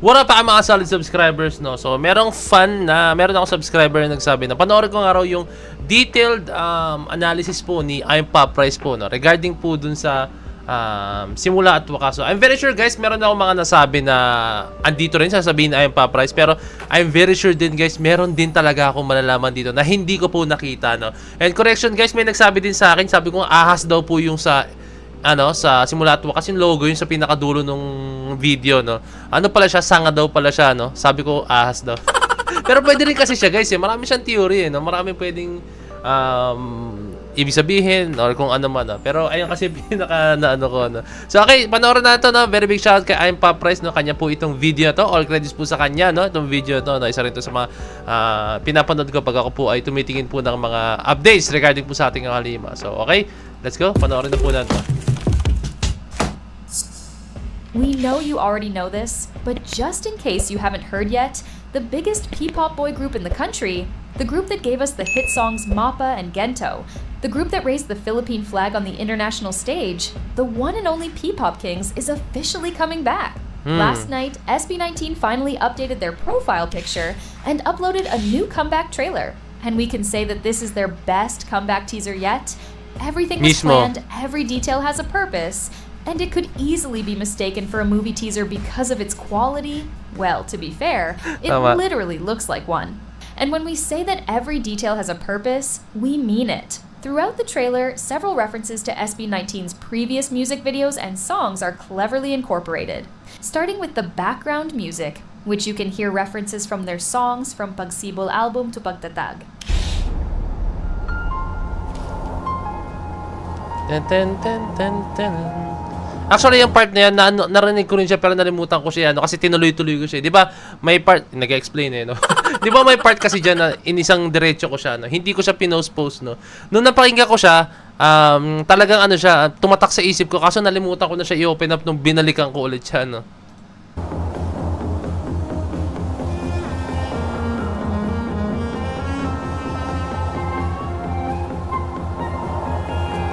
Wala pa mga solid subscribers, no? So, meron akong subscriber na nagsabi na panoorin ko nga raw yung detailed analysis po ni I'm Pop Price po, no? Regarding po dun sa simula at wakas. So, I'm very sure, guys, meron akong mga nasabi na andito rin sasabihin na I'm Pop Price. Pero, I'm very sure din, guys, meron din talaga akong malalaman dito na hindi ko po nakita, no? And correction, guys, may nagsabi din sa akin, sabi ko ahas daw po yung sa sa simula at wakas yung logo, yung sa pinakadulo nung video, no? Ano pala siya? Sanga daw pala siya, no? Sabi ko, ahas daw. Pero pwede rin kasi siya, guys, eh. Marami siyang theory, eh, no? Marami pwedeng ibig sabihin or kung ano man, no? Pero ayun kasi pinaka ano ko, no? So, okay, panoorin na ito, no? Very big shout kay I'm Pop Price, no? Kanya po itong video na to. All credits po sa kanya, no? Itong video to, no? Isa rin to sa mga pinapanood ko pag ako po ay tumitingin po ng mga updates regarding po sa ating Halima. So, okay, let's go. Panoorin na po natin. We know you already know this, but just in case you haven't heard yet, the biggest P-pop boy group in the country, the group that gave us the hit songs Mappa and Gento, the group that raised the Philippine flag on the international stage, the one and only P-pop Kings is officially coming back. Last night, SB19 finally updated their profile picture and uploaded a new comeback trailer. And we can say that this is their best comeback teaser yet. Everything was planned, every detail has a purpose, and it could easily be mistaken for a movie teaser because of its quality. Well, to be fair, it literally looks like one. And when we say that every detail has a purpose, we mean it. Throughout the trailer, several references to SB19's previous music videos and songs are cleverly incorporated. Starting with the background music, which you can hear references from their songs from Pagsibol album to Pagtatag. Actually, yung part na yan, narinig ko rin siya pero nalimutan ko siya, no? Kasi tinuloy-tuloy ko siya. Di ba, may part, nag-explain eh, no? Di ba may part kasi dyan na inisang diretso ko siya, no? Hindi ko siya pinost-post, no? Nung napakinggan ko siya, talagang ano siya, tumatak sa isip ko, kaso nalimutan ko na siya i-open up nung binalikan ko ulit siya, no?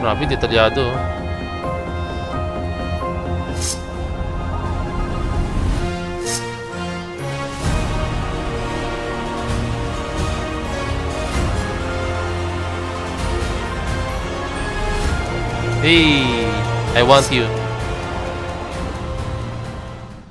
Grabe, detalyado, oh. Hey, I want you.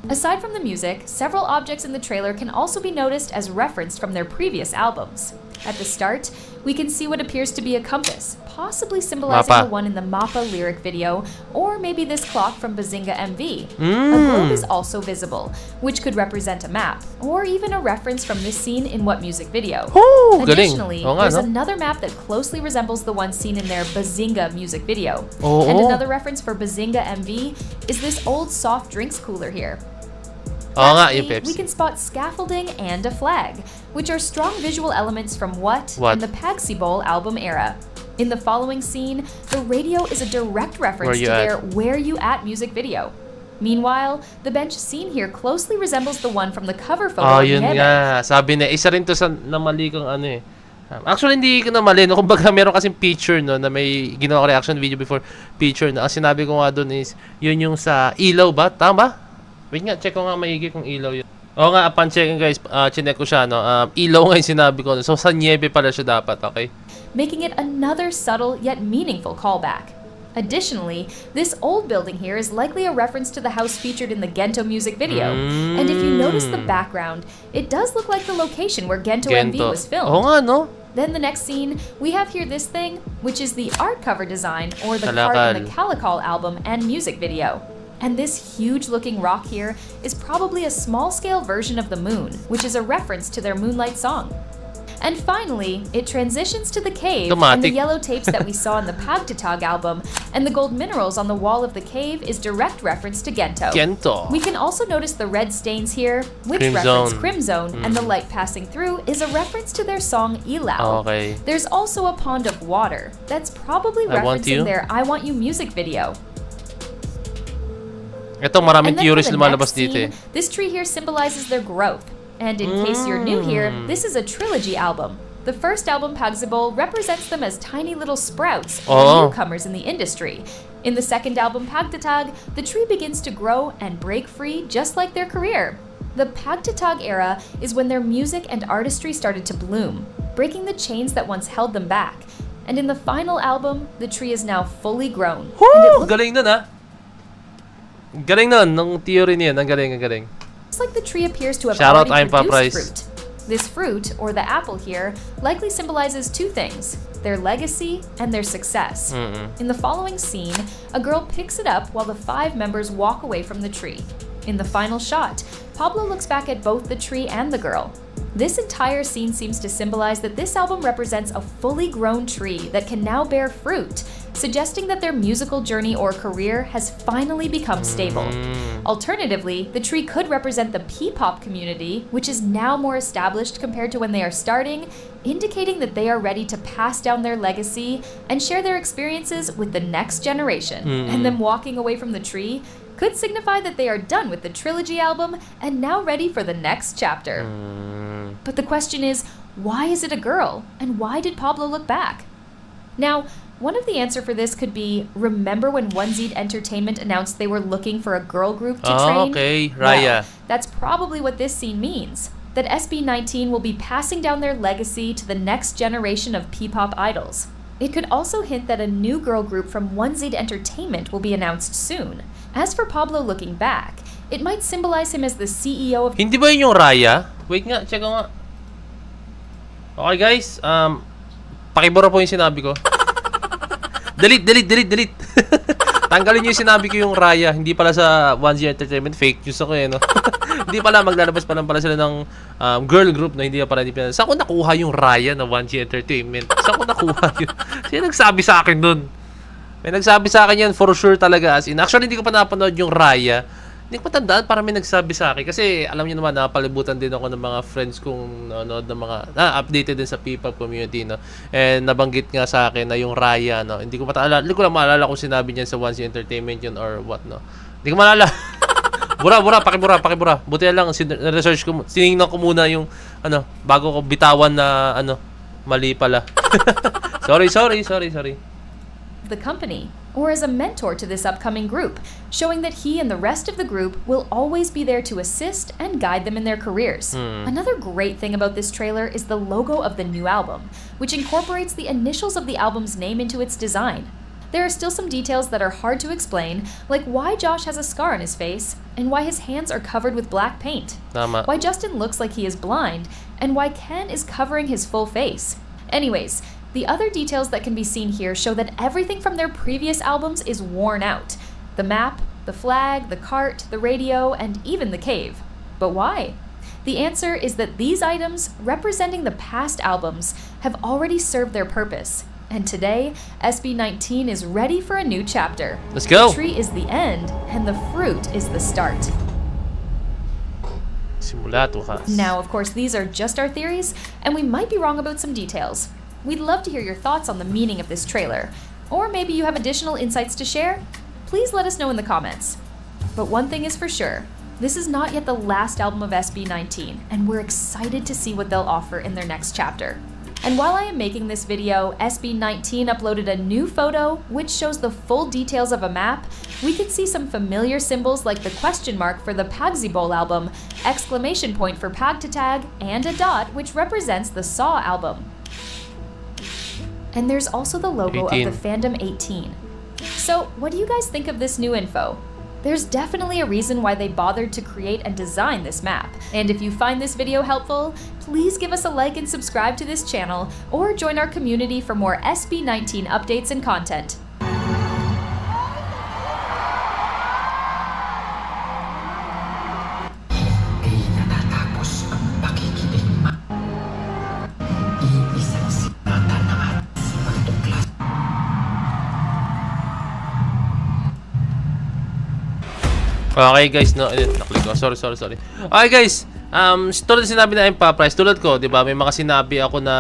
Aside from the music, several objects in the trailer can also be noticed as referenced from their previous albums. At the start, we can see what appears to be a compass, possibly symbolizing the one in the Mappa lyric video, or maybe this clock from Bazinga MV. A globe is also visible, which could represent a map, or even a reference from this scene in What Music Video. Additionally, there's another map that closely resembles the one seen in their Bazinga music video. And another reference for Bazinga MV is this old soft drinks cooler here. Lastly, we can spot scaffolding and a flag, which are strong visual elements from What? And the Pagsibol album era. In the following scene, the radio is a direct reference to their Where You At music video. Meanwhile, the bench seen here closely resembles the one from the cover photo of yun nga. Sabi na, isa rin to sa namali kong ano eh. Actually, hindi ko na mali. No? Kumbaga, meron kasing picture, no, na may ginawa ko reaction video before picture. Na ang sinabi ko nga doon is, yun yung sa ilaw ba? Tama ba? Wait nga, check ko nga maigi kung ilaw yun. Oo nga, upon checking guys, chinek ko siya, no? Ilaw nga yung sinabi ko. So, sa niebe pala siya dapat, okay? Making it another subtle yet meaningful callback. Additionally, this old building here is likely a reference to the house featured in the Gento music video. And if you notice the background, it does look like the location where Gento MV was filmed. Oo nga, no? Then the next scene, we have here this thing, which is the art cover design or the card in the Calicol album and music video. And this huge-looking rock here is probably a small-scale version of the moon, which is a reference to their Moonlight song. And finally, it transitions to the cave, and the yellow tapes that we saw in the Pagtatag album, and the gold minerals on the wall of the cave is direct reference to Gento. We can also notice the red stains here, which reference Crimzone, and the light passing through is a reference to their song Ilaw. There's also a pond of water that's probably referencing their I Want You music video. Ito, maraming theories lumalabas dito eh. This tree here symbolizes their growth. And in case you're new here, this is a trilogy album. The first album, Pagsibol, represents them as tiny little sprouts, or newcomers in the industry. In the second album, Pagtatag, the tree begins to grow and break free just like their career. The Pagtatag era is when their music and artistry started to bloom, breaking the chains that once held them back. And in the final album, the tree is now fully grown. Woo! Galing nun, ha? Galing nun, nung theory niya. Ang galing, ang galing. It's like the tree appears to have Shoutout already produced fruit. This fruit, or the apple here, likely symbolizes two things: their legacy and their success. In the following scene, a girl picks it up while the 5 members walk away from the tree. In the final shot, Pablo looks back at both the tree and the girl. This entire scene seems to symbolize that this album represents a fully grown tree that can now bear fruit, suggesting that their musical journey or career has finally become stable. Alternatively, the tree could represent the P-pop community, which is now more established compared to when they are starting, indicating that they are ready to pass down their legacy and share their experiences with the next generation. And them walking away from the tree could signify that they are done with the trilogy album and now ready for the next chapter. But the question is, why is it a girl? And why did Pablo look back? Now, one of the answer for this could be, remember when One Zed Entertainment announced they were looking for a girl group to train? Okay, Raya. Well, that's probably what this scene means. That SB19 will be passing down their legacy to the next generation of P-pop idols. It could also hint that a new girl group from One Zed Entertainment will be announced soon. As for Pablo looking back, it might symbolize him as the CEO of... Hindi ba yun yung Raya? Wait nga, check ko nga. Okay guys, pakibura po yung sinabi ko. Delete. Tanggalin niyo yung sinabi ko yung Raya. Hindi pala sa One Zed Entertainment. Fake news ako no? Hindi pala, maglalabas pa lang pala sila ng girl group na hindi pala. Saan ko nakuha yung Raya na One Zed Entertainment? Saan ko nakuha yun? Sino nagsabi sa akin dun? May nagsabi sa akin yan for sure talaga. As in, actually, hindi ko pa napanood yung Raya. Hindi ko patandaan, para may nagsabi sa akin. Kasi alam niyo naman, napalibutan din ako ng mga friends kong nanonood ng mga, updated din sa P-pop community, no? And nabanggit nga sa akin na yung Raya, no? Hindi ko lang maalala kung sinabi niyan sa One Zed Entertainment yun or what, no? Hindi ko maalala. Pakibura. Buti na lang, research ko, tinignan ko muna yung, bago ko bitawan na, mali pala. Sorry. the company, or as a mentor to this upcoming group, showing that he and the rest of the group will always be there to assist and guide them in their careers. Another great thing about this trailer is the logo of the new album, which incorporates the initials of the album's name into its design. There are still some details that are hard to explain, like why Josh has a scar on his face, and why his hands are covered with black paint, why Justin looks like he is blind, and why Ken is covering his full face. Anyways, the other details that can be seen here show that everything from their previous albums is worn out. The map, the flag, the cart, the radio, and even the cave. But why? The answer is that these items, representing the past albums, have already served their purpose. And today, SB19 is ready for a new chapter. Let's go! The tree is the end, and the fruit is the start. Now, of course, these are just our theories, and we might be wrong about some details. We'd love to hear your thoughts on the meaning of this trailer. Or maybe you have additional insights to share? Please let us know in the comments. But one thing is for sure, this is not yet the last album of SB19, and we're excited to see what they'll offer in their next chapter. And while I am making this video, SB19 uploaded a new photo which shows the full details of a map. We can see some familiar symbols like the question mark for the Pagsibol album, exclamation point for Pagtatag, and a dot which represents the Saw album. And there's also the logo 18. Of the Fandom 18. So, what do you guys think of this new info? There's definitely a reason why they bothered to create and design this map. And if you find this video helpful, please give us a like and subscribe to this channel, or join our community for more SB19 updates and content. Okay guys, no, naklik ko. Sorry. Okay guys, tulad sinabi na Paprice, tulad ko, 'di ba? May mga sinabi ako na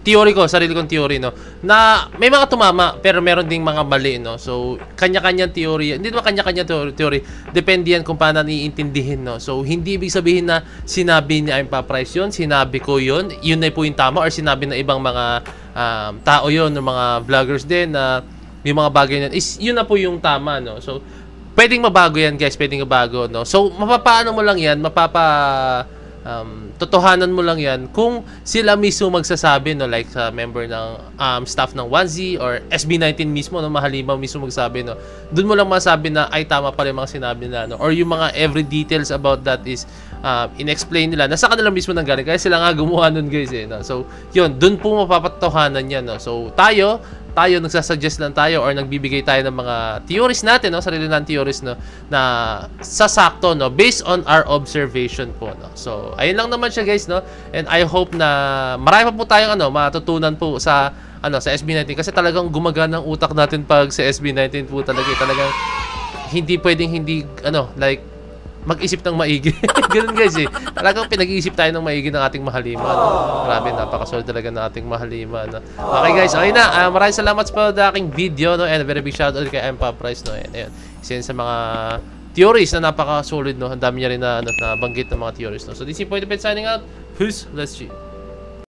theory ko, sarili kong theory, no. Na may mga tumama, pero meron ding mga mali, no. So, kanya-kanyang theory. Hindi naman kanya-kanya theory. Depende yan kung paano niintindihin, no. So, hindi ibig sabihin na sinabi ni Paprice 'yon, sinabi ko 'yon, yun na po yung tama, or sinabi ng ibang mga tao 'yon, ng mga vloggers din na yung mga bagay na is yun na po yung tama, no. So, pwedeng mabago yan, guys. Pwedeng mabago, no? So, mapapaano mo lang yan, totohanan mo lang yan kung sila mismo magsasabi, no, like sa member ng staff ng 1Z or SB19 mismo, no, Mahalimaw mismo magsabi, no, doon mo lang masabi na ay tama pa rin mga sinabi nila, no, or yung mga every details about that is in-explain nila, nasa kanila mismo nang galing, kaya sila nga gumawa nun, guys, no? So yun, doon po mapapatotohanan yan, no? So tayo nagsasuggest lang tayo or nagbibigay tayo ng mga theories natin, no, sarili ng theories, no, na sasakto, no, based on our observation po, no. So ayun lang naman siya, guys, no, and I hope na marami pa po tayong matutunan po sa sa SB19 kasi talagang gumagana ang utak natin pag sa SB19 po talaga, talagang hindi pwedeng hindi like mag-isip ng maigi. Ganun, guys, eh. Talagang pinag-iisip tayo ng maigi ng ating Mahalima, no? Grabe, napakasolid talaga ng ating Mahalima, no? Okay, guys, okay na. Maraming salamat sa aking video, no? And a very big shoutout kay Empa Price, no? And ayun, isa yun sa mga theories na napaka-solid, no? Ang dami niya rin na nabanggit ng mga theories, no? So this is Point signing out. Peace. Let's see.